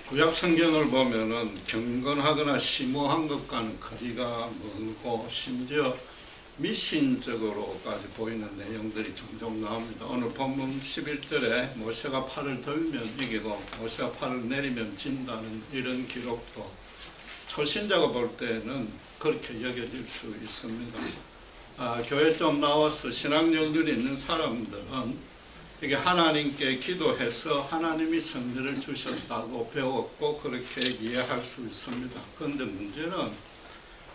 구약 성경을 보면은 경건하거나 심오한 것과는 거리가 멀고 심지어 미신적으로까지 보이는 내용들이 종종 나옵니다. 오늘 본문 11절에 모세가 팔을 들면 이기고 모세가 팔을 내리면 진다는 이런 기록도 초신자가 볼 때는 그렇게 여겨질 수 있습니다. 교회 좀 나와서 신앙열들이 있는 사람들은 이게 하나님께 기도해서 하나님이 승리를 주셨다고 배웠고 그렇게 이해할 수 있습니다. 그런데 문제는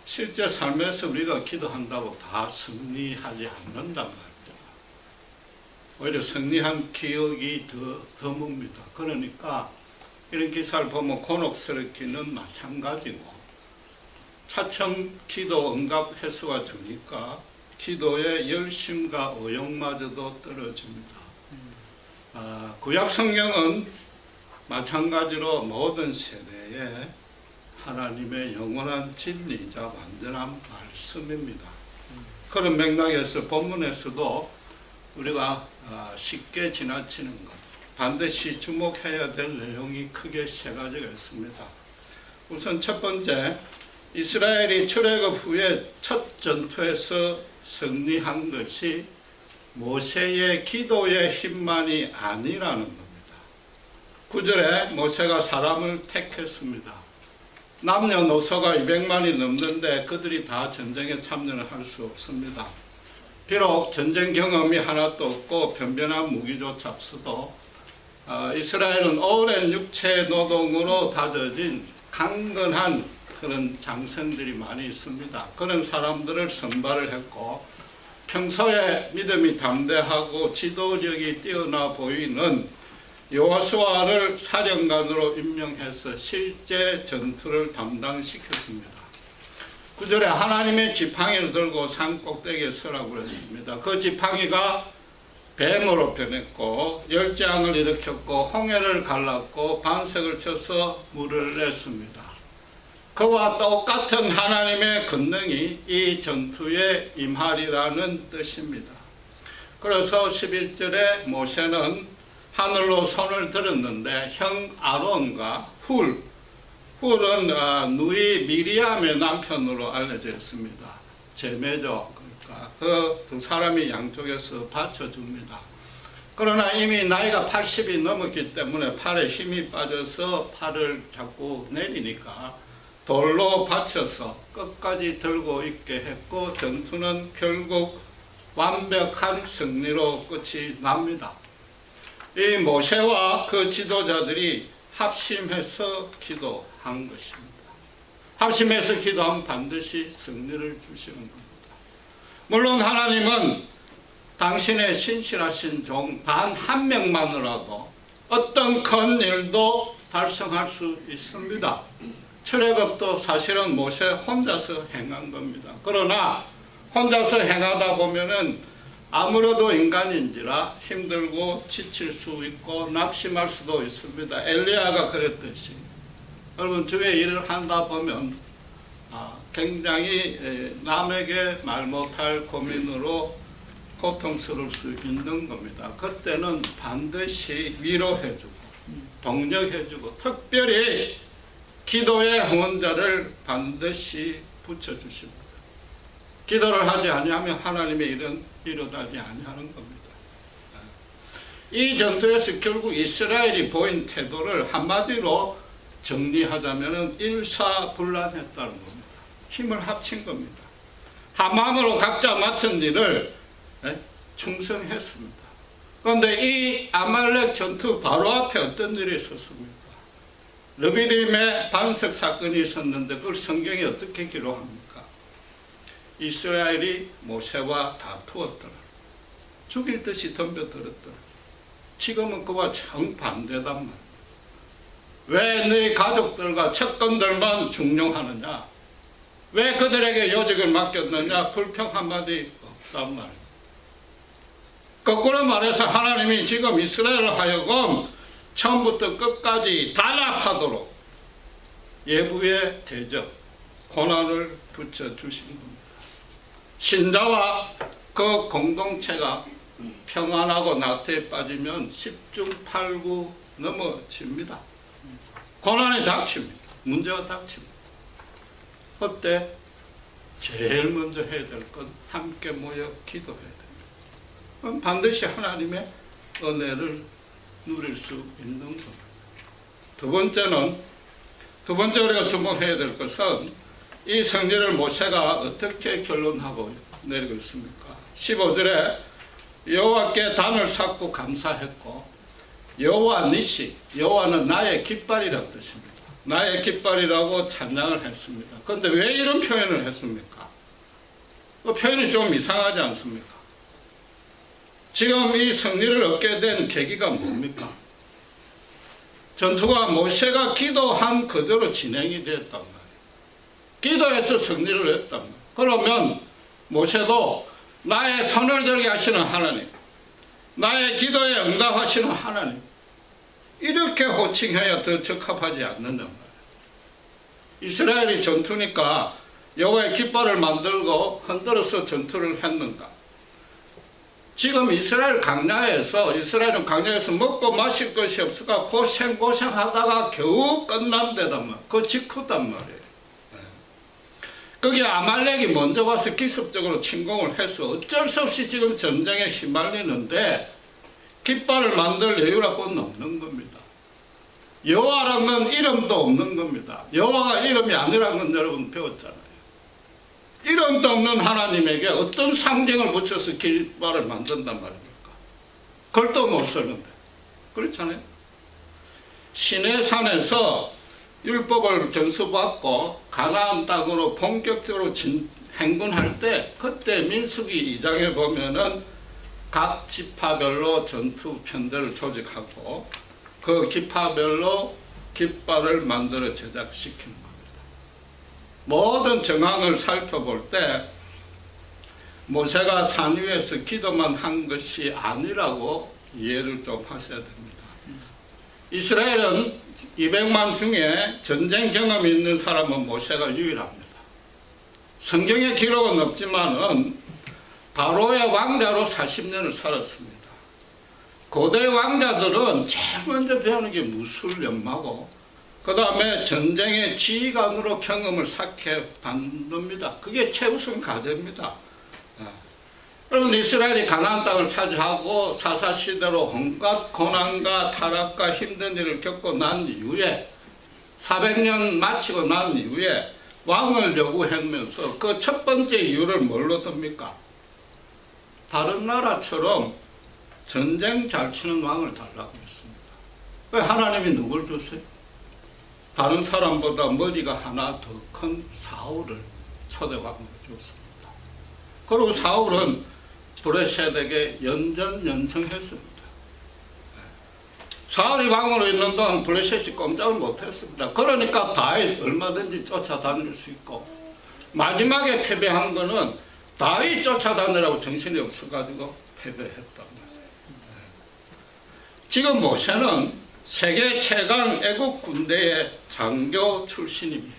실제 삶에서 우리가 기도한다고 다 승리하지 않는단 말이죠. 오히려 승리한 기억이 더 드뭅니다. 그러니까 이런 기사를 보면 곤혹스럽기는 마찬가지고 차츰 기도 응답 횟수가 주니까 기도의 열심과 의욕마저도 떨어집니다. 구약 성경은 마찬가지로 모든 세대에 하나님의 영원한 진리이자 완전한 말씀입니다. 그런 맥락에서 본문에서도 우리가 쉽게 지나치는 것, 반드시 주목해야 될 내용이 크게 세 가지가 있습니다. 우선 첫 번째, 이스라엘이 출애굽 후에 첫 전투에서 승리한 것이 모세의 기도의 힘만이 아니라는 겁니다. 9절에 모세가 사람을 택했습니다. 남녀노소가 200만이 넘는데 그들이 다 전쟁에 참여를 할 수 없습니다. 비록 전쟁 경험이 하나도 없고 변변한 무기조차 없어도 이스라엘은 오랜 육체 노동으로 다져진 강건한 그런 장성들이 많이 있습니다. 그런 사람들을 선발을 했고 평소에 믿음이 담대하고 지도력이 뛰어나 보이는 여호수아를 사령관으로 임명해서 실제 전투를 담당시켰습니다. 9절에 하나님의 지팡이를 들고 산 꼭대기에 서라고 했습니다. 그 지팡이가 뱀으로 변했고 열재앙을 일으켰고 홍해를 갈랐고 반석을 쳐서 물을 냈습니다. 그와 똑같은 하나님의 권능이 이 전투에 임하리라는 뜻입니다. 그래서 11절에 모세는 하늘로 손을 들었는데 형 아론과 훌은 누이 미리암의 남편으로 알려져 있습니다. 제매죠. 그러니까 그 두 사람이 양쪽에서 받쳐줍니다. 그러나 이미 나이가 80이 넘었기 때문에 팔에 힘이 빠져서 팔을 자꾸 내리니까 돌로 받쳐서 끝까지 들고 있게 했고 전투는 결국 완벽한 승리로 끝이 납니다. 이 모세와 그 지도자들이 합심해서 기도한 것입니다. 합심해서 기도하면 반드시 승리를 주시는 겁니다. 물론 하나님은 당신의 신실하신 종 단 한 명만으로도 어떤 큰 일도 달성할 수 있습니다. 출애굽도 사실은 모세 혼자서 행한 겁니다. 그러나 혼자서 행하다 보면은 아무래도 인간인지라 힘들고 지칠 수 있고 낙심할 수도 있습니다. 엘리야가 그랬듯이 여러분 주의 일을 한다 보면 굉장히 남에게 말 못할 고민으로 고통스러울 수 있는 겁니다. 그때는 반드시 위로해주고 독려해주고 특별히 기도의 응원자를 반드시 붙여주십니다. 기도를 하지 아니하면 하나님의 일은 일어나지 아니하는 겁니다. 이 전투에서 결국 이스라엘이 보인 태도를 한마디로 정리하자면 일사불란했다는 겁니다. 힘을 합친 겁니다. 한 마음으로 각자 맡은 일을 충성했습니다. 그런데 이 아말렉 전투 바로 앞에 어떤 일이 있었습니까? 르비딤의 반석 사건이 있었는데 그걸 성경이 어떻게 기록합니까? 이스라엘이 모세와 다투었더라. 죽일 듯이 덤벼들었더라. 지금은 그와 정반대단 말이야. 왜 너희 가족들과 측근들만 중용하느냐? 왜 그들에게 요직을 맡겼느냐? 불평 한마디 없단 말이야. 거꾸로 말해서 하나님이 지금 이스라엘을 하여금 처음부터 끝까지 단합하도록 예부의 대적, 고난을 붙여주신 겁니다. 신자와 그 공동체가 평안하고 나태에 빠지면 10중 8구 넘어집니다. 고난이 닥칩니다. 문제가 닥칩니다. 그때 제일 먼저 해야 될 건 함께 모여 기도해야 됩니다. 그럼 반드시 하나님의 은혜를 누릴 수 있는 겁니다. 두 번째 우리가 주목해야 될 것은 이 성질을 모세가 어떻게 결론하고 내리고 있습니까? 15절에 여호와께 단을 쌓고 감사했고 여호와 니시, 여호와는 나의 깃발이라는 뜻입니다. 나의 깃발이라고 찬양을 했습니다. 그런데 왜 이런 표현을 했습니까? 그 표현이 좀 이상하지 않습니까? 지금 이 승리를 얻게 된 계기가 뭡니까? 전투가 모세가 기도한 그대로 진행이 되었단 말이에요. 기도해서 승리를 했단 말이에요. 그러면 모세도 나의 손을 들게 하시는 하나님, 나의 기도에 응답하시는 하나님, 이렇게 호칭해야 더 적합하지 않는단 말이에요. 이스라엘이 전투니까 여호와의 깃발을 만들고 흔들어서 전투를 했는가? 지금 이스라엘은 강야에서 먹고 마실 것이 없어가 고생하다가 겨우 끝난 데단 말이에요. 그 직후단 말이에요. 거기에 아말렉이 먼저 와서 기습적으로 침공을 해서 어쩔 수 없이 지금 전쟁에 휘말리는데 깃발을 만들 여유라고는 없는 겁니다. 여호와라는 건 이름도 없는 겁니다. 여호와가 이름이 아니라는 건 여러분 배웠잖아요. 이름도 없는 하나님에게 어떤 상징을 붙여서 깃발을 만든단 말입니까? 글도 못 쓰는데. 그렇잖아요. 시내산에서 율법을 전수받고 가나안 땅으로 본격적으로 행군할 때 그때 민수기 2장에 보면은 각 지파별로 전투 편대를 조직하고 그 지파별로 깃발을 만들어 제작시키는 겁니다. 모든 정황을 살펴볼 때 모세가 산 위에서 기도만 한 것이 아니라고 이해를 좀 하셔야 됩니다. 이스라엘은 200만 중에 전쟁 경험이 있는 사람은 모세가 유일합니다. 성경의 기록은 없지만은 바로의 왕자로 40년을 살았습니다. 고대 왕자들은 제일 먼저 배우는 게 무술 연마고 그 다음에 전쟁의 지휘관으로 경험을 쌓게 받습니다. 그게 최우선 과제입니다. 여러분 이스라엘이 가나안 땅을 차지하고 사사시대로 온갖 고난과 타락과 힘든 일을 겪고 난 이후에 400년 마치고 난 이후에 왕을 요구하면서 그 첫 번째 이유를 뭘로 듭니까? 다른 나라처럼 전쟁 잘 치는 왕을 달라고 했습니다. 왜 하나님이 누굴 주세요? 다른 사람보다 머리가 하나 더 큰 사울을 초대왕으로 줬습니다. 그리고 사울은 블레셋에게 연전연승했습니다. 사울이 왕으로 있는 동안 블레셋이 꼼짝을 못했습니다. 그러니까 다윗 얼마든지 쫓아다닐 수 있고 마지막에 패배한 거는 다윗 쫓아다니라고 정신이 없어가지고 패배했단 말이에요. 지금 모세는 세계 최강 애국 군대의 장교 출신입니다.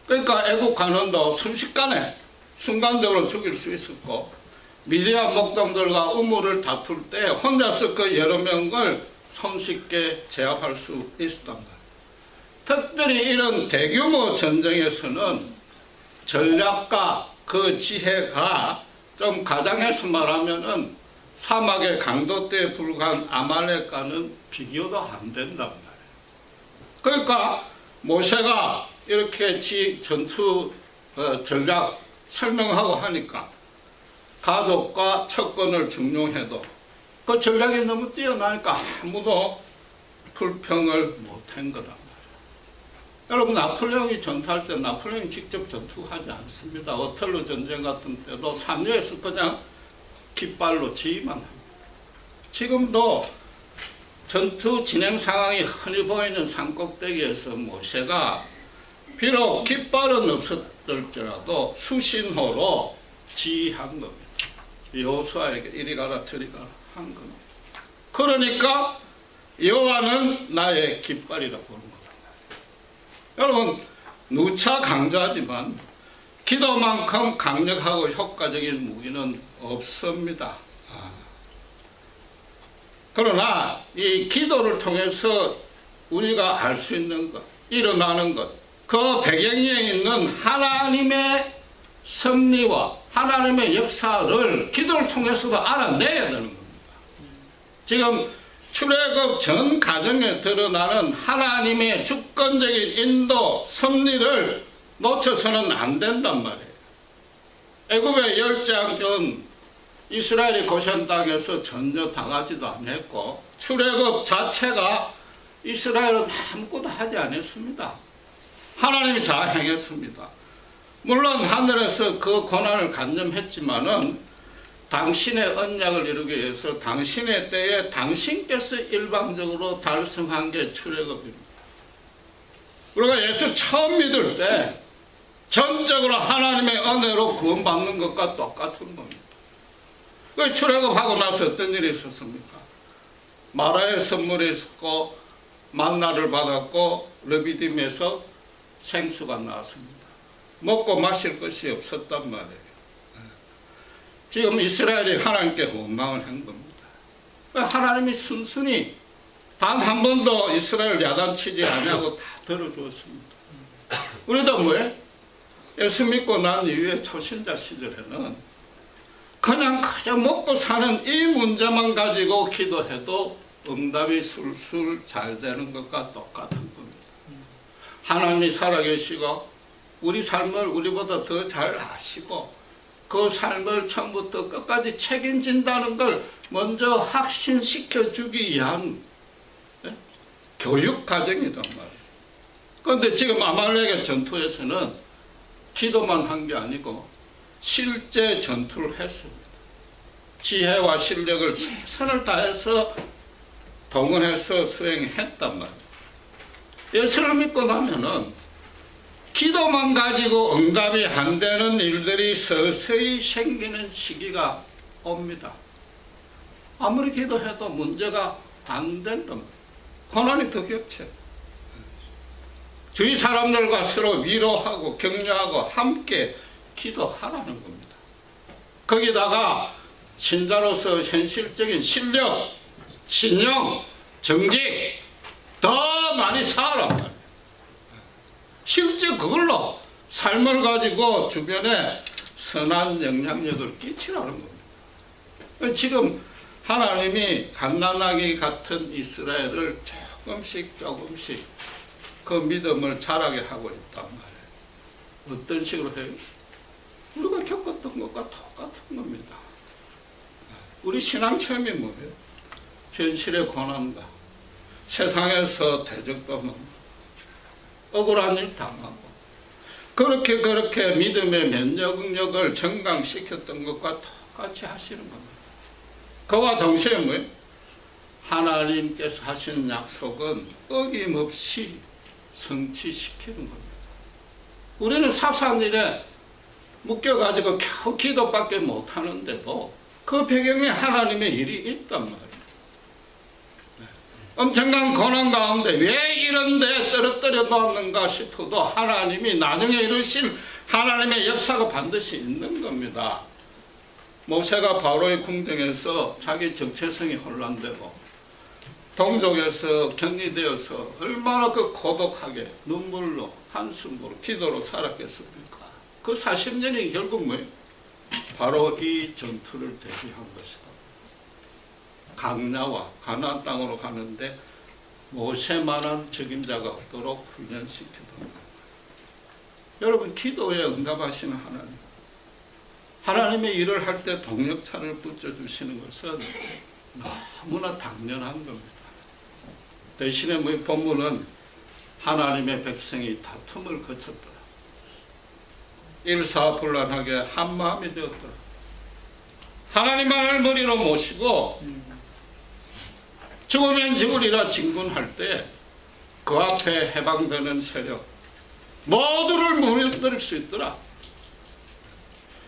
그러니까 애국 관원도 순식간에 순간적으로 죽일 수 있었고 미디안 목동들과 우물을 다툴 때 혼자서 그 여러 명을 손쉽게 제압할 수 있었단 말이에요. 특별히 이런 대규모 전쟁에서는 전략과 그 지혜가 좀 가장해서 말하면은 사막의 강도대에 불과한 아말렉과는 비교도 안 된단 말이에요. 그러니까 모세가 이렇게 전투 전략 설명하고 하니까 가족과 척건을 중용해도 그 전략이 너무 뛰어나니까 아무도 불평을 못한 거란 말이에요. 여러분 나폴레옹이 전투할 때 나폴레옹이 직접 전투하지 않습니다. 어털로 전쟁 같은 때도 산 위에서 그냥 깃발로 지휘만 합니다. 지금도 전투 진행 상황이 흔히 보이는 산꼭대기에서 모세가 비록 깃발은 없었을지라도 수신호로 지휘한 겁니다. 여호수아에게 이리 가라 저리 가라 한 겁니다. 그러니까 여호와는 나의 깃발이라고 보는 겁니다. 여러분 누차 강조하지만 기도만큼 강력하고 효과적인 무기는 없습니다. 그러나 이 기도를 통해서 우리가 알 수 있는 것, 일어나는 것, 그 배경에 있는 하나님의 섭리와 하나님의 역사를 기도를 통해서도 알아내야 되는 겁니다. 지금 출애굽 전 과정에 드러나는 하나님의 주권적인 인도, 섭리를 놓쳐서는 안 된단 말이에요. 애굽의 10장은 이스라엘이 고센 땅에서 전혀 당하지도 않았고 출애굽 자체가 이스라엘은 아무것도 하지 않았습니다. 하나님이 다 행했습니다. 물론 하늘에서 그 고난을 간념했지만은 당신의 언약을 이루기 위해서 당신의 때에 당신께서 일방적으로 달성한 게 출애굽입니다. 우리가 예수 처음 믿을 때 전적으로 하나님의 은혜로 구원받는 것과 똑같은 겁니다. 그 출애굽하고 나서 어떤 일이 있었습니까? 마라의 선물이 있었고 만나를 받았고 르비딤에서 생수가 나왔습니다. 먹고 마실 것이 없었단 말이에요. 지금 이스라엘이 하나님께 원망을 한 겁니다. 하나님이 순순히 단 한 번도 이스라엘 야단치지 않냐고 다 들어주었습니다. 우리도 뭐예요? 예수 믿고 난 이후에 초신자 시절에는 그냥 그저 먹고 사는 이 문제만 가지고 기도해도 응답이 술술 잘 되는 것과 똑같은 겁니다. 하나님이 살아계시고 우리 삶을 우리보다 더 잘 아시고 그 삶을 처음부터 끝까지 책임진다는 걸 먼저 확신시켜 주기 위한 교육 과정이란 말이에요. 그런데 지금 아말렉의 전투에서는 기도만 한 게 아니고 실제 전투를 했습니다. 지혜와 실력을 최선을 다해서 동원해서 수행했단 말이에요. 예수를 믿고 나면은 기도만 가지고 응답이 안 되는 일들이 서서히 생기는 시기가 옵니다. 아무리 기도해도 문제가 안 된다. 고난이 더 겹쳐요. 주위 사람들과 서로 위로하고 격려하고 함께 기도하라는 겁니다. 거기다가 신자로서 현실적인 실력, 신용, 정직 더 많이 쌓으란 말이에요. 실제 그걸로 삶을 가지고 주변에 선한 영향력을 끼치라는 겁니다. 지금 하나님이 갓난아기 같은 이스라엘을 조금씩 그 믿음을 자라게 하고 있단 말이에요. 어떤 식으로 해요? 우리가 겪었던 것과 똑같은 겁니다. 우리 신앙 체험이 뭐예요? 현실의 고난과 세상에서 대적당하고 억울한 일 당하고 그렇게 믿음의 면역력을 증강시켰던 것과 똑같이 하시는 겁니다. 그와 동시에 뭐예요? 하나님께서 하신 약속은 어김없이 성취시키는 겁니다. 우리는 사소한 일에 묶여가지고 겨우 기도밖에 못하는데도 그 배경에 하나님의 일이 있단 말이에요. 엄청난 고난 가운데 왜 이런 데 떨어뜨려 놓았는가 싶어도 하나님이 나중에 이루신 하나님의 역사가 반드시 있는 겁니다. 모세가 바로의 궁정에서 자기 정체성이 혼란되고 동족에서 격리되어서 얼마나 그 고독하게 눈물로 한숨으로 기도로 살았겠습니까? 그 40년이 결국 뭐예요? 바로 이 전투를 대비한 것이다. 강야와 가나안 땅으로 가는데 모세만한 적임자가 없도록 훈련시키던 겁니다. 여러분, 기도에 응답하시는 하나님, 하나님의 일을 할 때 동력찬을 붙여주시는 것은 너무나 당연한 겁니다. 대신에 뭐 본문은 하나님의 백성이 다툼을 거쳤더라. 일사불란하게 한마음이 되었더라. 하나님만을 머리로 모시고 죽으면 죽으리라 진군할 때 그 앞에 해방되는 세력 모두를 무너뜨릴 수 있더라.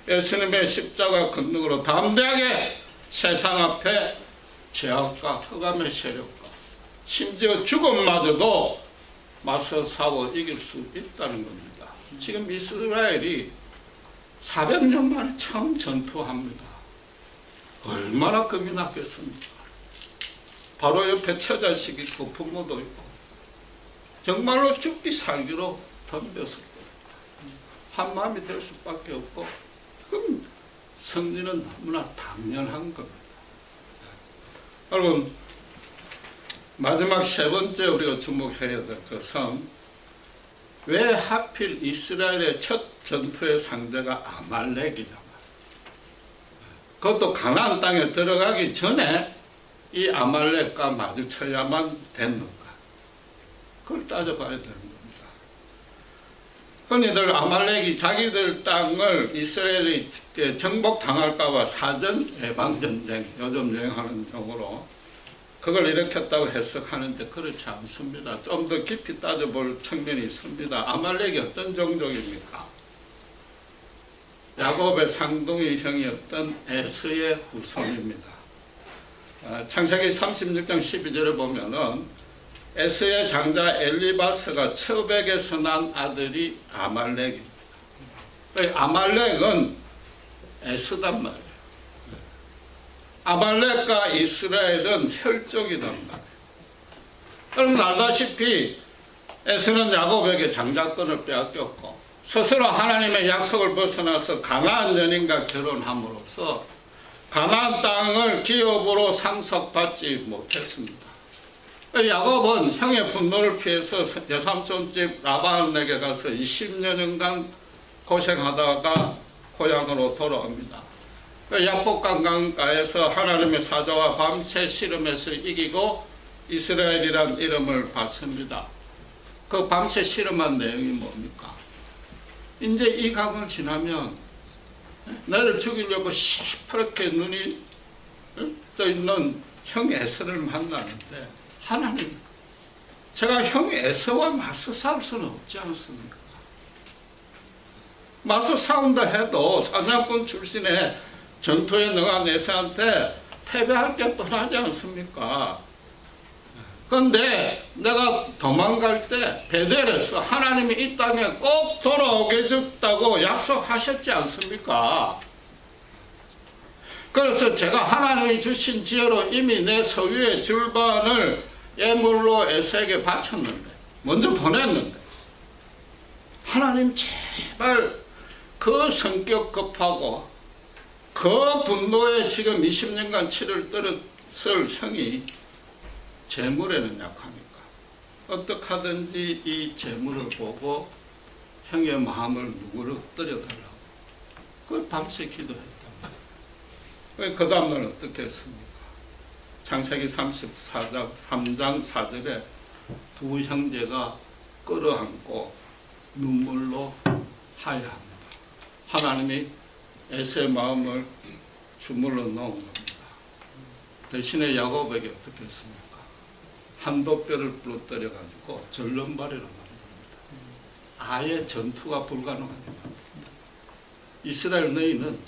예수님의 십자가 근능으로 담대하게 세상 앞에 죄악과 흑암의 세력과 심지어 죽음마저도 맞서 싸워 이길 수 있다는 겁니다. 지금 이스라엘이 400년 만에 처음 전투합니다. 얼마나 겁이 났겠습니까? 바로 옆에 처자식 있고 부모도 있고 정말로 죽기 살기로 덤벼서 한 마음이 될 수밖에 없고, 그럼 승리는 너무나 당연한 겁니다. 여러분, 마지막 세 번째 우리가 주목해야 될 것은 왜 하필 이스라엘의 첫 전투의 상대가 아말렉이냐. 그것도 가나안 땅에 들어가기 전에 이 아말렉과 마주쳐야만 됐는가. 그걸 따져봐야 되는 겁니다. 흔히들 아말렉이 자기들 땅을 이스라엘이 정복당할까봐 사전 예방전쟁, 요즘 유행하는 용어로 그걸 일으켰다고 해석하는데 그렇지 않습니다. 좀 더 깊이 따져볼 측면이 있습니다. 아말렉이 어떤 종족입니까? 야곱의 상둥이 형이었던 에서의 후손입니다. 창세기 36장 12절에 보면은 에서의 장자 엘리바스가 첩에게서 난 아들이 아말렉입니다. 아말렉은 에서단 말이에요. 아말렉과 이스라엘은 혈족이란 말이에요. 여러분 알다시피 에서는 야곱에게 장자권을 빼앗겼고 스스로 하나님의 약속을 벗어나서 가나안 여인과 결혼함으로써 가나안 땅을 기업으로 상속받지 못했습니다. 야곱은 형의 분노를 피해서 여삼촌집 라반에게 가서 20년간 고생하다가 고향으로 돌아옵니다. 야복강 강가에서 하나님의 사자와 밤새 씨름해서 이기고 이스라엘이란 이름을 받습니다. 그 밤새 씨름한 내용이 뭡니까? 이제 이 강을 지나면 나를 죽이려고 시퍼렇게 눈이 떠 있는 형 에서를 만나는데 하나님, 제가 형 에서와 맞서 싸울 수는 없지 않습니까? 맞서 싸운다 해도 사냥꾼 출신의 전투에 능한 에서한테 패배할 게 뻔하지 않습니까? 그런데 내가 도망갈 때 베델에서 하나님이 이 땅에 꼭 돌아오게 해줬다고 약속하셨지 않습니까? 그래서 제가 하나님이 주신 지혜로 이미 내 소유의 절반을 예물로 에서에게 바쳤는데, 먼저 보냈는데, 하나님 제발 그 성격 급하고 그 분노에 지금 20년간 치를 떨었을 형이 재물에는 약하니까 어떻게 하든지 이 재물을 보고 형의 마음을 누그러뜨려달라고 그걸 밤새 기도했단 말이에요. 그 다음날 어떻게 했습니까? 창세기 34장 3장 4절에 두 형제가 끌어안고 눈물로 하야합니다. 하나님이 에서의 마음을 주물러 놓은 겁니다. 대신에 야곱에게 어떻게 했습니까? 한도뼈를 부러뜨려가지고 절름발이라고 합니다. 아예 전투가 불가능합니다. 이스라엘 너희는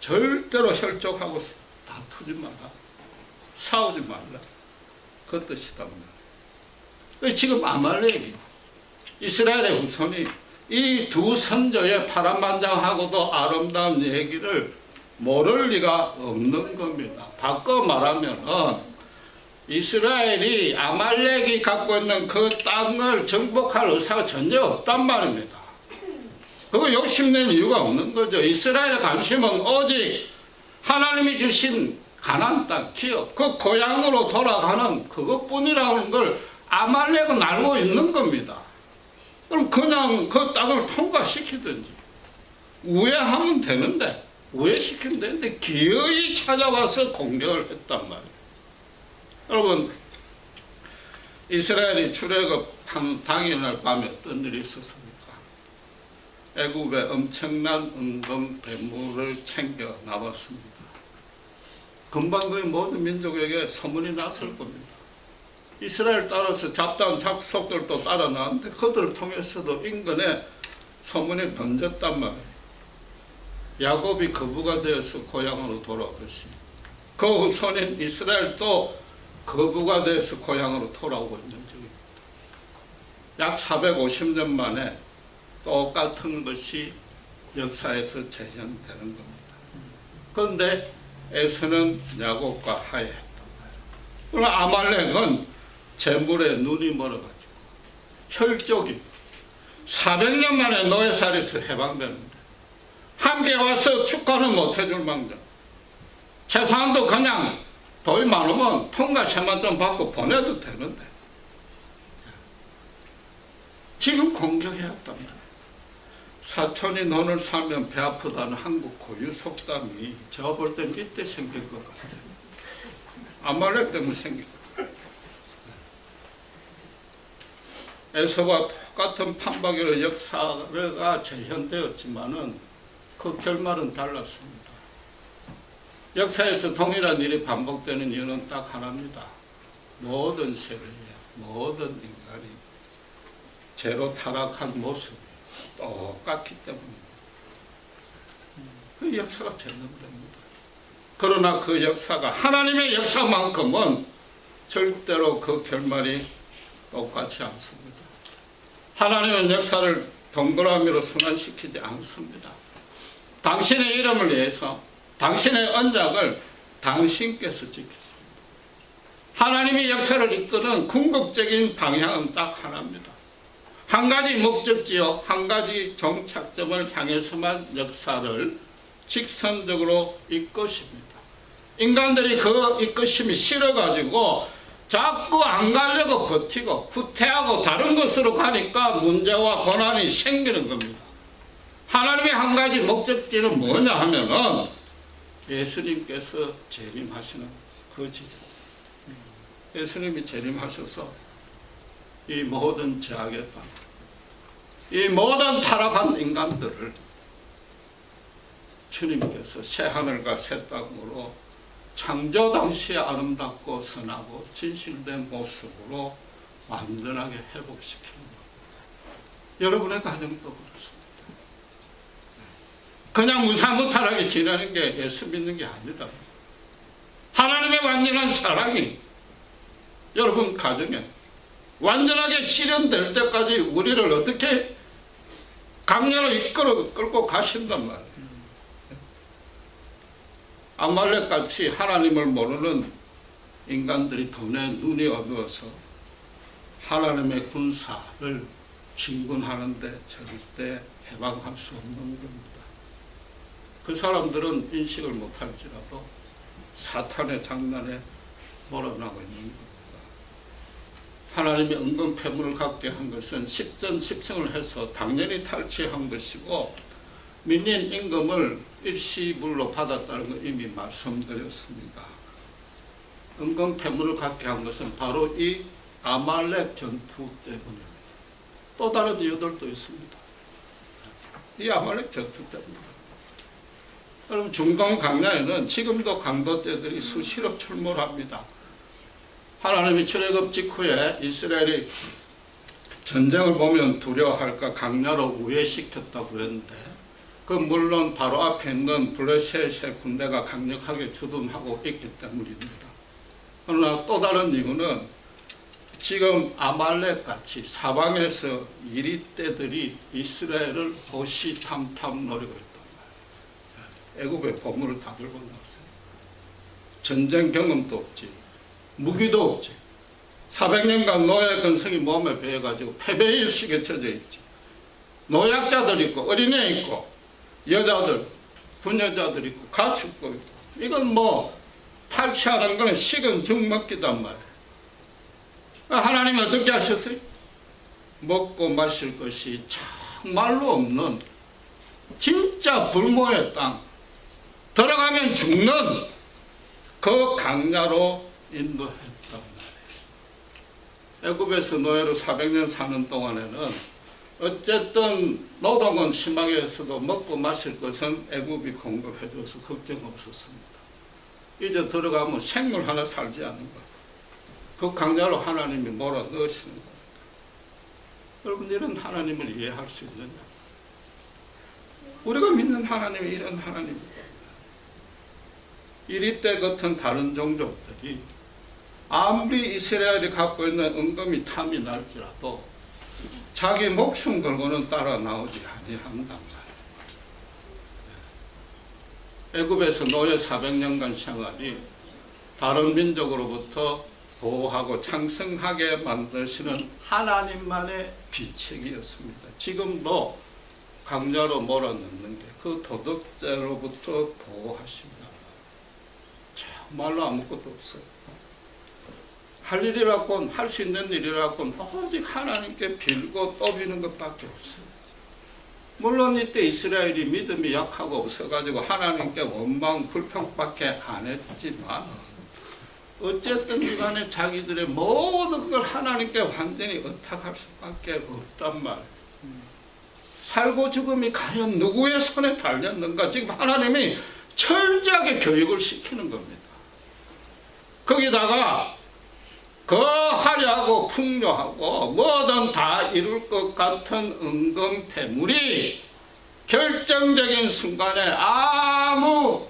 절대로 혈족하고 다투지 마라. 싸우지 말라. 그 뜻이답니다. 지금 아말렉이 이스라엘의 후손이 이 두 선조의 파란만장하고도 아름다운 얘기를 모를 리가 없는 겁니다. 바꿔 말하면은 이스라엘이 아말렉이 갖고 있는 그 땅을 정복할 의사가 전혀 없단 말입니다. 그거 욕심낼 이유가 없는 거죠. 이스라엘의 관심은 오직 하나님이 주신 가나안 땅, 기업, 그 고향으로 돌아가는 그것뿐이라는 걸 아말렉은 알고 있는 겁니다. 그럼 그냥 그 땅을 통과시키든지 우회하면 되는데, 우회시키면 되는데 기어이 찾아와서 공격을 했단 말이에요. 여러분, 이스라엘이 출애굽한 당일날 밤에 어떤 일이 있었습니까? 애굽에 엄청난 은금 배물을 챙겨 나왔습니다. 금방 거의 모든 민족에게 소문이 났을 겁니다. 이스라엘 따라서 잡다한 잡속들도 따라 나왔는데 그들을 통해서도 인근에 소문이 번졌단 말이에요. 야곱이 거부가 되어서 고향으로 돌아오듯이 그 후손인 이스라엘도 거부가 되어서 고향으로 돌아오고 있는 중입니다. 약 450년 만에 똑같은 것이 역사에서 재현되는 겁니다. 그런데 에서는 야곱과 화해했단 말이에요. 그러나 아말렉은 재물에 눈이 멀어가지고 혈족이 400년 만에 노예살에서 해방되는데 함께 와서 축하는 못 해줄 망정. 최소한도 그냥 돈이 많으면 통과세만 좀 받고 보내도 되는데 지금 공격해왔단 말이에요. 사촌이 돈을 사면 배 아프다는 한국 고유 속담이 제가 볼 땐 이때 생길 것 같아요. 아말렉 때문에 생길 것 같아요. 에서와 똑같은 판박이로 역사가 재현되었지만은 그 결말은 달랐습니다. 역사에서 동일한 일이 반복되는 이유는 딱 하나입니다. 모든 세력이, 모든 인간이 죄로 타락한 모습이 똑같기 때문입니다. 그 역사가 재현됩니다. 그러나 그 역사가 하나님의 역사만큼은 절대로 그 결말이 똑같지 않습니다. 하나님은 역사를 동그라미로 순환시키지 않습니다. 당신의 이름을 위해서 당신의 언약을 당신께서 지켰습니다. 하나님이 역사를 이끄는 궁극적인 방향은 딱 하나입니다. 한 가지 목적지요, 한 가지 종착점을 향해서만 역사를 직선적으로 이끄십니다. 인간들이 그 이끄심이 싫어가지고 자꾸 안 가려고 버티고 후퇴하고 다른 곳으로 가니까 문제와 고난이 생기는 겁니다. 하나님의 한 가지 목적지는 뭐냐 하면은 예수님께서 재림하시는 그 지점. 예수님이 재림하셔서 이 모든 죄악의 땅, 이 모든 타락한 인간들을 주님께서 새하늘과 새 땅으로 창조 당시에 아름답고 선하고 진실된 모습으로 완전하게 회복시키는 것. 여러분의 가정도 그렇습니다. 그냥 무사무탈하게 지내는 게 예수 믿는 게 아니다. 하나님의 완전한 사랑이 여러분 가정에 완전하게 실현될 때까지 우리를 어떻게 강렬로 끌고 가신단 말이에요. 아말렉같이 하나님을 모르는 인간들이 돈에 눈이 어두워서 하나님의 군사를 진군하는데 절대 해방할 수 없는 겁니다. 그 사람들은 인식을 못할지라도 사탄의 장난에 몰아나고 있는 겁니다. 하나님이 은근 패물을 갖게 한 것은 10전 10승을 해서 당연히 탈취한 것이고 민린 임금을 일시불로 받았다는 걸 이미 말씀드렸습니다. 은근 패물을 갖게 한 것은 바로 이 아말렉 전투 때문입니다. 또 다른 이유들도 있습니다. 이 아말렉 전투 때문입니다. 여러분 중동 광야에는 지금도 강도떼들이 수시로 출몰합니다. 하나님이 출애굽 직후에 이스라엘이 전쟁을 보면 두려워할까 강야로 우회시켰다고 했는데 그 물론 바로 앞에 있는 블레셋의 군대가 강력하게 주둔하고 있기 때문입니다. 그러나 또 다른 이유는 지금 아말렉같이 사방에서 이리떼들이 이스라엘을 호시탐탐 노리고 있단 말이에요. 애굽의 보물을 다 들고 나왔어요. 전쟁 경험도 없지, 무기도 없지, 400년간 노예 근성이 몸에 배어가지고 패배의식에 젖어 있지. 노약자들 있고 어린애 있고 여자들, 부녀자들 있고 가축도 있고 이건 뭐 탈취하는 거는 식은 죽 먹기단 말이에요. 하나님이 어떻게 하셨어요? 먹고 마실 것이 정말로 없는 진짜 불모의 땅, 들어가면 죽는 그 강야로 인도했단 말이에요. 애굽에서 노예로 400년 사는 동안에는 어쨌든 노동은 심하게 해서도 먹고 마실 것은 애굽이 공급해줘서 걱정 없었습니다. 이제 들어가면 생물 하나 살지 않는 거예요. 그 강야로 하나님이 몰아 넣으시는 거예요. 여러분 이런 하나님을 이해할 수 있느냐? 우리가 믿는 하나님이 이런 하나님입니다. 이리떼 같은 다른 종족들이 아무리 이스라엘이 갖고 있는 은금이 탐이 날지라도 자기 목숨 걸고는 따라 나오지 아니한단 말이에요. 애굽에서 노예 400년간 생활이 다른 민족으로부터 보호하고 창성하게 만드시는 하나님만의 비책이었습니다. 지금도 강야로 몰아넣는 게 그 도덕죄로부터 보호하십니다. 정말로 아무것도 없어요. 할 일이라고는, 할 수 있는 일이라고는 오직 하나님께 빌고 또 비는 것밖에 없어요. 물론 이때 이스라엘이 믿음이 약하고 없어가지고 하나님께 원망, 불평밖에 안 했지만 어쨌든 간에 자기들의 모든 걸 하나님께 완전히 의탁할 수밖에 없단 말이에요. 살고 죽음이 과연 누구의 손에 달렸는가? 지금 하나님이 철저하게 교육을 시키는 겁니다. 거기다가 화려하고 풍요하고 뭐든 다 이룰 것 같은 은금패물이 결정적인 순간에 아무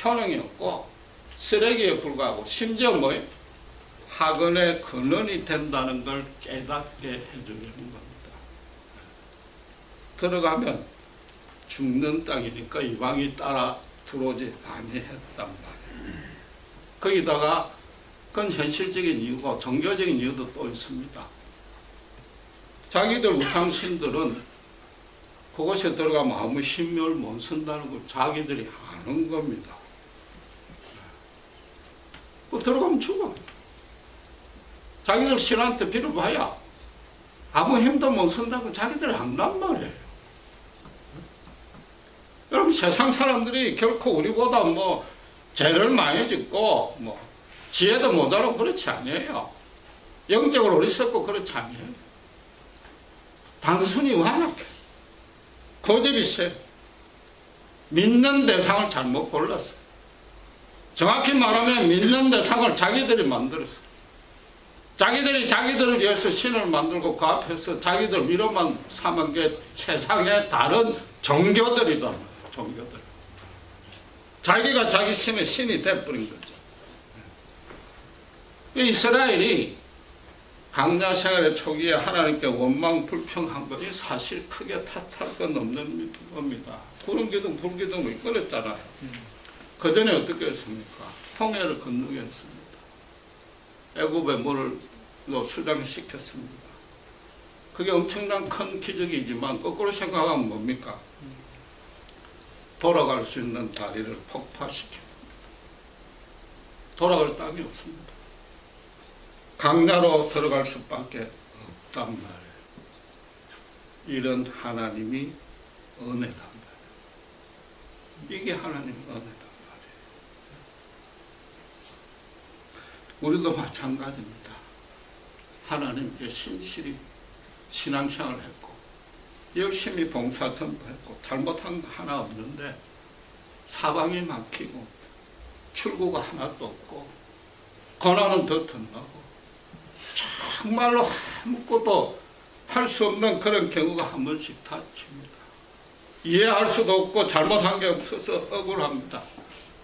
효능이 없고 쓰레기에 불과하고 심지어 뭐예요? 학원의 근원이 된다는 걸 깨닫게 해주려는 겁니다. 들어가면 죽는 땅이니까 이방이 따라 들어오지 아니했단 말이에요. 거기다가 그건 현실적인 이유고 종교적인 이유도 또 있습니다. 자기들 우상신들은 그곳에 들어가면 아무 힘을 못 쓴다는 걸 자기들이 아는 겁니다. 들어가면 죽어. 자기들 신한테 빌어봐야 아무 힘도 못 쓴다고 자기들이 안단 말이에요. 여러분, 세상 사람들이 결코 우리보다 뭐 죄를 많이 짓고 뭐 지혜도 모자라고 그렇지 아니에요. 영적으로 어리석고 그렇지 아니에요. 단순히 완악해. 고집이 세. 믿는 대상을 잘못 골랐어요. 정확히 말하면 믿는 대상을 자기들이 만들었어요. 자기들이 자기들을 위해서 신을 만들고 그 앞에서 자기들 위로만 삼은 게 세상의 다른 종교들이다. 종교들. 자기가 자기 신의 신이 돼버린 거죠. 이스라엘이 강야 생활의 초기에 하나님께 원망 불평한 것이 사실 크게 탓할 건 없는 겁니다. 구름기둥 불기둥을 끊었잖아요. 그 전에 어떻게 했습니까? 홍해를 건너게 했습니다. 애굽의 물을 수장시켰습니다. 그게 엄청난 큰 기적이지만 거꾸로 생각하면 뭡니까? 돌아갈 수 있는 다리를 폭파시킵니다. 돌아갈 땅이 없습니다. 강야로 들어갈 수밖에 없단 말이에요. 이런 하나님이 은혜단 말이에요. 이게 하나님의 은혜단 말이에요. 우리도 마찬가지입니다. 하나님께 신실히 신앙생활을 했고 열심히 봉사전도 했고 잘못한 거 하나 없는데 사방이 막히고 출구가 하나도 없고 고난은 더 덧나고 정말로 아무것도 할 수 없는 그런 경우가 한 번씩 닥칩니다. 이해할 수도 없고 잘못한 게 없어서 억울합니다.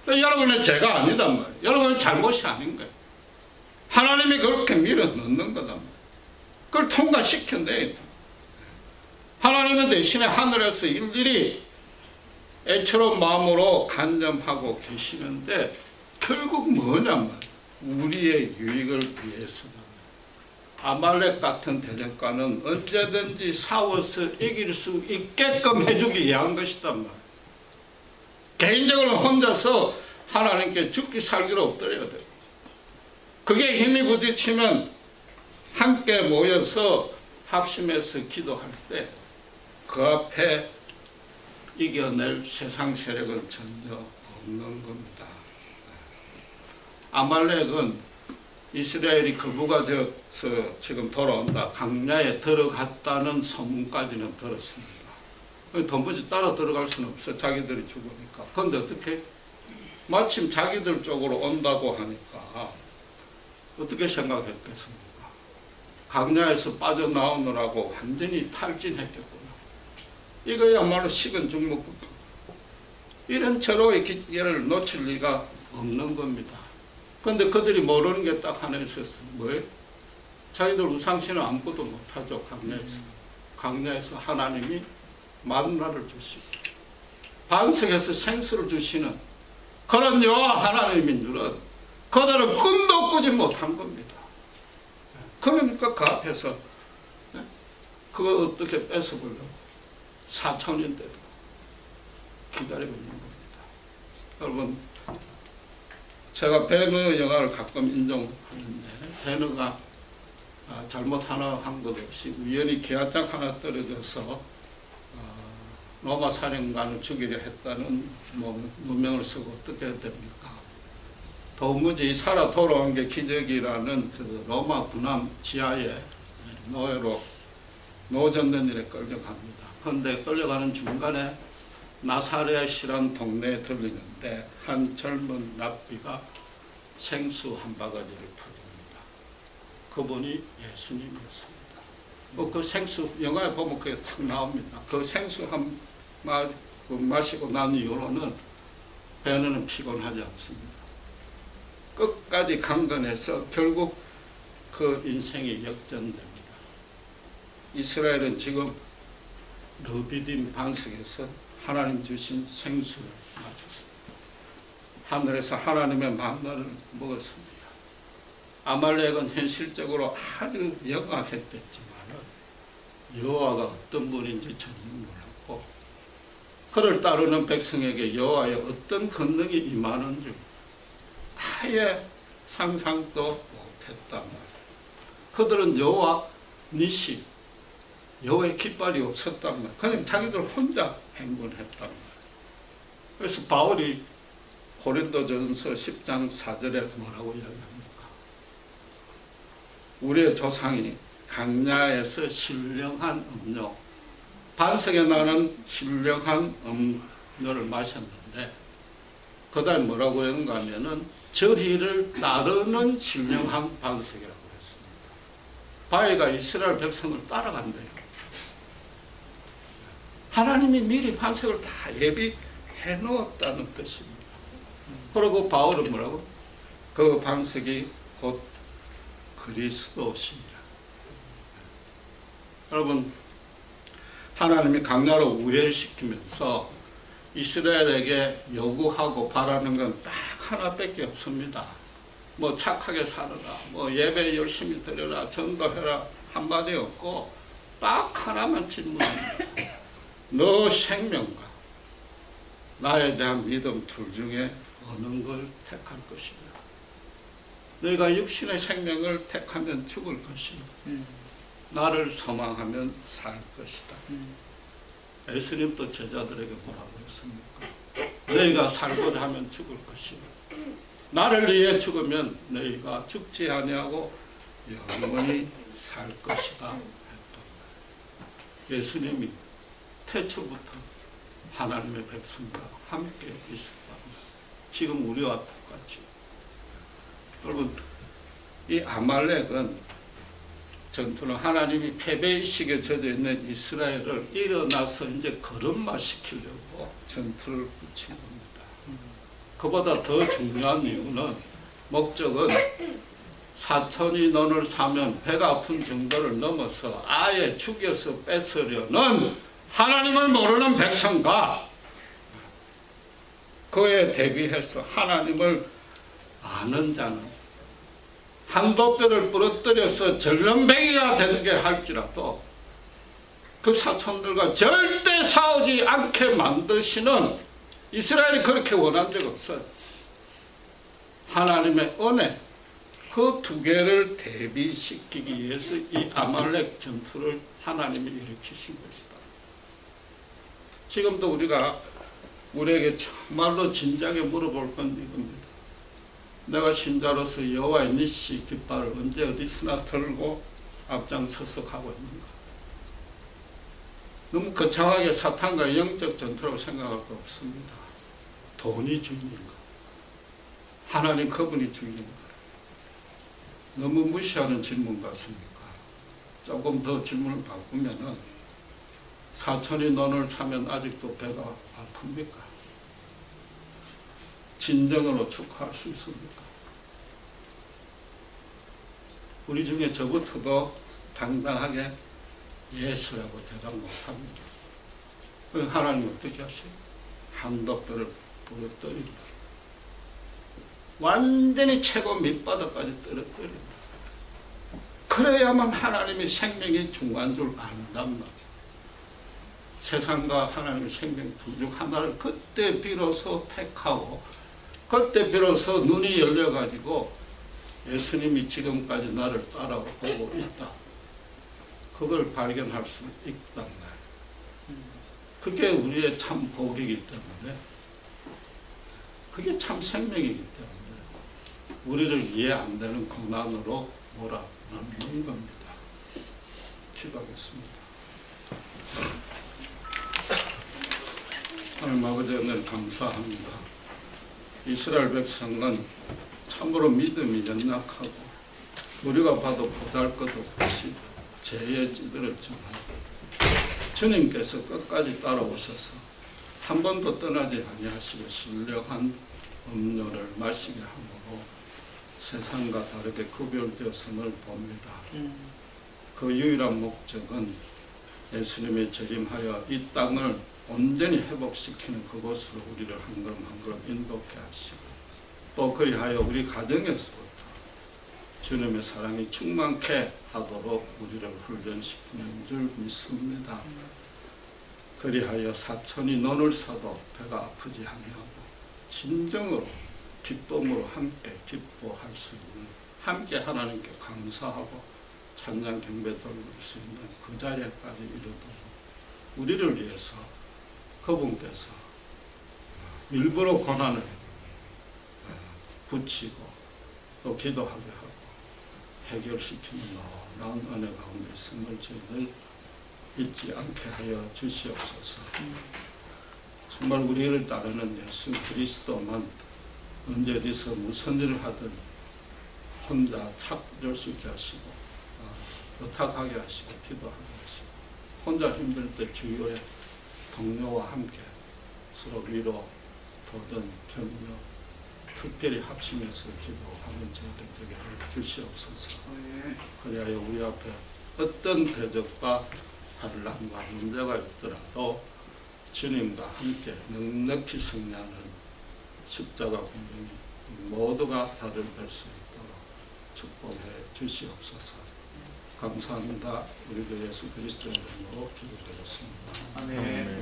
여러분의 죄가 아니단 말이에요. 여러분의 잘못이 아닌 거예요. 하나님이 그렇게 밀어 넣는 거단 말이에요. 그걸 통과시켜내야 돼요. 하나님은 대신에 하늘에서 일일이 애처로운 마음으로 간념하고 계시는데 결국 뭐냐면 우리의 유익을 위해서는 아말렉 같은 대적과는 언제든지 싸워서 이길 수 있게끔 해주기 위한 것이단 말이에요. 개인적으로 혼자서 하나님께 죽기 살기로 엎드려야 돼요. 그게 힘이 부딪히면 함께 모여서 합심해서 기도할 때 그 앞에 이겨낼 세상 세력은 전혀 없는 겁니다. 아말렉은 이스라엘이 거부가 되어서 지금 돌아온다. 강야에 들어갔다는 소문까지는 들었습니다. 도무지 따라 들어갈 수는 없어. 자기들이 죽으니까. 그런데 어떻게? 마침 자기들 쪽으로 온다고 하니까 어떻게 생각했겠습니까? 강야에서 빠져나오느라고 완전히 탈진했겠구나. 이거야말로 식은 죽 먹고 이런 절호의 기회를 놓칠 리가 없는 겁니다. 그런데 그들이 모르는 게 딱 하나 있었어요. 뭐예요? 자기들 우상신은 아무것도 못하죠. 강야에서. 강야에서 하나님이 만나를 주시고 반석에서 생수를 주시는 그런 여호와 하나님인 줄은 그들은 꿈도 꾸지 못한 겁니다. 그러니까 그 앞에서 그거 어떻게 뺏어보려고 4천인데도 기다리고 있는 겁니다. 여러분, 제가 배너 영화를 가끔 인용하는데 배너가 잘못 하나 한 것 없이 우연히 기아장 하나 떨어져서 로마 사령관을 죽이려 했다는 문명을 쓰고 어떻게 해야 됩니까? 도무지 살아 돌아온 게 기적이라는 그 로마 군함 지하에 노예로 노전된 일에 끌려갑니다. 그런데 끌려가는 중간에 나사렛이란 동네에 들리는데 한 젊은 랍비가 생수 한 바가지를 퍼줍니다. 그분이 예수님이었습니다. 그 생수 영화에 보면 그게 탁 나옵니다. 그 생수 한 마시고 난 이후로는 배는 피곤하지 않습니다. 끝까지 강건해서 결국 그 인생이 역전됩니다. 이스라엘은 지금 르비딤 반석에서 하나님 주신 생수를 마셨습니다. 하늘에서 하나님의 만나를 먹었습니다. 아말렉은 현실적으로 아주 영악했겠지만 여호와가 어떤 분인지 전혀 몰랐고 그를 따르는 백성에게 여호와의 어떤 권능이 임하는 줄 아예 상상도 못했단 말이에요. 그들은 여호와 니시, 여호와의 깃발이 없었단 말이에요. 그냥 자기들 혼자 행군했단 말이에요. 그래서 바울이 고린도전서 10장 4절에 뭐라고 이야기합니까? 우리의 조상이 강야에서 신령한 음료, 반석에 나는 신령한 음료를 마셨는데 그 다음에 뭐라고 했는가 하면은 저희를 따르는 신령한 반석이라고 했습니다. 바위가 이스라엘 백성을 따라간대요. 하나님이 미리 반석을 다 예비해 놓았다는 뜻입니다. 그리고 바울은 뭐라고? 그 반석이 곧 그리스도시니라. 여러분, 하나님이 강야로 우회시키면서 이스라엘에게 요구하고 바라는 건 딱 하나밖에 없습니다. 뭐 착하게 살아라, 뭐 예배 열심히 드려라, 전도해라 한마디 없고 딱 하나만 질문합니다. 너 생명과 나에 대한 믿음 둘 중에 어느 걸 택할 것이냐. 너희가 육신의 생명을 택하면 죽을 것이고 나를 소망하면 살 것이다. 예수님도 제자들에게 뭐라고 했습니까? 너희가 살고자 하면 죽을 것이고 나를 위해 죽으면 너희가 죽지 아니하고 영원히 살 것이다 했던 거예요. 예수님이 태초부터 하나님의 백성과 함께 있었다. 지금 우리와 똑같이. 여러분, 이 아말렉은 전투는 하나님이 패배의식에 젖어 있는 이스라엘을 일어나서 이제 걸음마 시키려고 전투를 붙인 겁니다. 그보다 더 중요한 이유는 목적은 4천이 너를 사면 배가 아픈 정도를 넘어서 아예 죽여서 뺏으려는 하나님을 모르는 백성과 그에 대비해서 하나님을 아는 자는 한도뼈를 부러뜨려서 절름뱅이가 되게 할지라도 그 사촌들과 절대 싸우지 않게 만드시는 이스라엘이 그렇게 원한 적 없어요. 하나님의 은혜, 그 두 개를 대비시키기 위해서 이 아말렉 전투를 하나님이 일으키신 것이다. 지금도 우리에게 정말로 진작에 물어볼 건 이겁니다. 내가 신자로서 여호와의 니시 깃발을 언제 어디서나 들고 앞장서서 가고 있는가? 너무 거창하게 사탄과 영적 전투라고 생각할 거 없습니다. 돈이 주인인가? 하나님 그분이 주인인가? 너무 무시하는 질문 같습니까? 조금 더 질문을 바꾸면은 사천이 너를 사면 아직도 배가 아픕니까? 진정으로 축하할 수 있습니까? 우리 중에 저부터도 당당하게 예수라고 대답 못합니다. 하나님 어떻게 하세요? 한도뼈를 부러뜨립니다. 완전히 최고 밑바닥까지 떨어뜨립니다. 그래야만 하나님의 생명이 중요한 줄 안단 말이에요. 세상과 하나님의 생명 두 중 하나를 그때 비로소 택하고 그때 비로소 눈이 열려가지고 예수님이 지금까지 나를 따라오고 있다. 그걸 발견할 수 있단 말이에요. 그게 우리의 참 복이기 때문에, 그게 참 생명이기 때문에 우리를 이해 안 되는 고난으로 몰아넣는 겁니다. 기도하겠습니다. 하나님 아버지 은혜를 감사합니다. 이스라엘 백성은 참으로 믿음이 연약하고 우리가 봐도 보잘것없이 죄에 찌들었지만 주님께서 끝까지 따라오셔서 한 번도 떠나지 아니하시고 신령한 음료를 마시게 함으로 세상과 다르게 구별되었음을 봅니다. 그 유일한 목적은 예수님의 재림하여 이 땅을 온전히 회복시키는 그곳으로 우리를 한 걸음 한 걸음 인도케 하시고, 또 그리하여 우리 가정에서부터 주님의 사랑이 충만케 하도록 우리를 훈련시키는 줄 믿습니다. 그리하여 사천이 논을 사도 배가 아프지 아니하고 진정으로 기쁨으로 함께 기뻐할 수 있는, 함께 하나님께 감사하고 찬양 경배 돌릴 수 있는 그 자리에까지 이르도록 우리를 위해서 그분께서 일부러 고난을 붙이고 또 기도하게 하고 해결시키는 놀라운 은혜 가운데 있음을 저희들 잊지 않게 하여 주시옵소서. 정말 우리를 따르는 예수 그리스도만 언제 어디서 무슨 일을 하든 혼자 찾을 수 있게 하시고 의탁하게 하시고 기도하게 하시고, 혼자 힘들 때 주위의 동료와 함께 서로 위로, 도전, 격려, 특별히 합심해서 기도하는 저희들 되게 해 주시옵소서. 그리하여 우리 앞에 어떤 대적과 반란과 문제가 있더라도 주님과 함께 넉넉히 승리하는 십자가 공동이 모두가 다들 될 수 있도록 축복해 주시옵소서. 감사합니다. 우리 주 예수 그리스도의 이름으로 기도드렸습니다. 아멘.